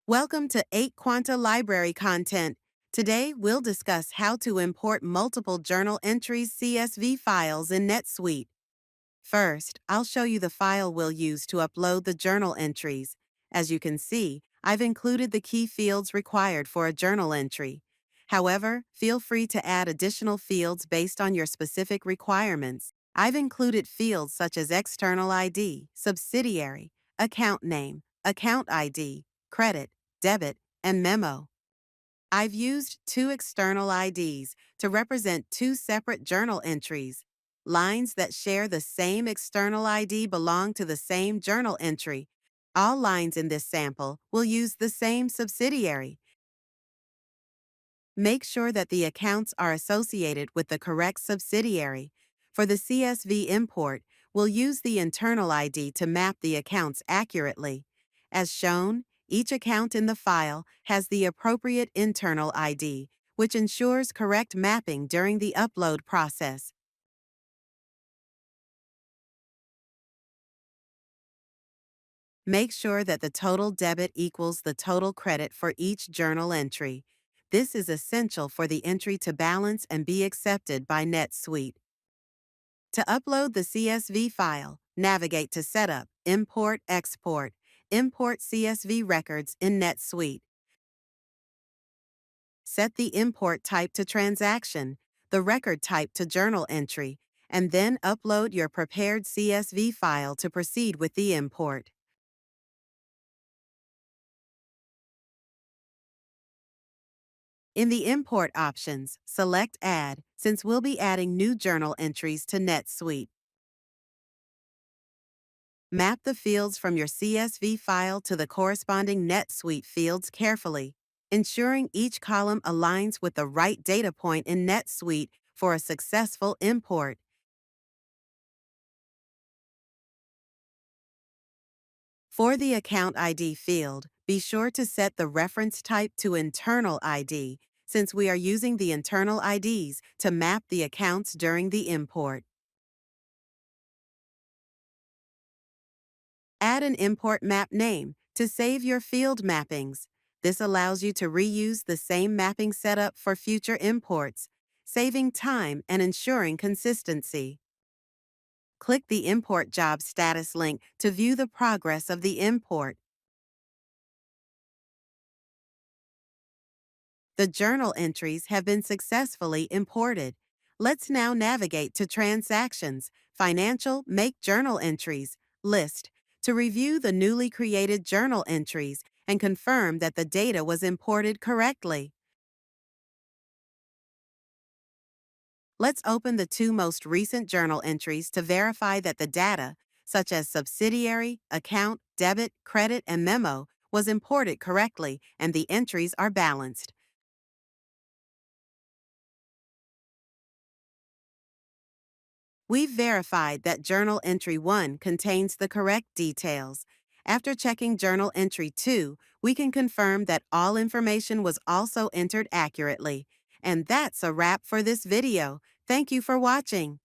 Welcome to 8 Quanta Library Content. Today, we'll discuss how to import multiple Journal Entries CSV files in NetSuite. First, I'll show you the file we'll use to upload the journal entries. As you can see, I've included the key fields required for a journal entry. However, feel free to add additional fields based on your specific requirements. I've included fields such as External ID, Subsidiary, Account Name, Account ID, Credit, Debit, and Memo. I've used two external IDs to represent two separate journal entries. Lines that share the same external ID belong to the same journal entry. All lines in this sample will use the same subsidiary. Make sure that the accounts are associated with the correct subsidiary. For the CSV import, we'll use the internal ID to map the accounts accurately. As shown, each account in the file has the appropriate internal ID, which ensures correct mapping during the upload process. Make sure that the total debit equals the total credit for each journal entry. This is essential for the entry to balance and be accepted by NetSuite. To upload the CSV file, navigate to Setup, Import, Export, Import CSV Records in NetSuite. Set the import type to Transaction, the record type to Journal Entry, and then upload your prepared CSV file to proceed with the import. In the Import options, select Add, since we'll be adding new journal entries to NetSuite. Map the fields from your CSV file to the corresponding NetSuite fields carefully, ensuring each column aligns with the right data point in NetSuite for a successful import. For the Account ID field, be sure to set the reference type to Internal ID, since we are using the internal IDs to map the accounts during the import. Add an import map name to save your field mappings. This allows you to reuse the same mapping setup for future imports, saving time and ensuring consistency. Click the Import Job Status link to view the progress of the import. The journal entries have been successfully imported. Let's now navigate to Transactions, Financial Make Journal Entries, List, to review the newly created journal entries and confirm that the data was imported correctly. Let's open the two most recent journal entries to verify that the data, such as subsidiary, account, debit, credit, and memo, was imported correctly and the entries are balanced. We've verified that Journal Entry 1 contains the correct details. After checking Journal Entry 2, we can confirm that all information was also entered accurately. And that's a wrap for this video. Thank you for watching.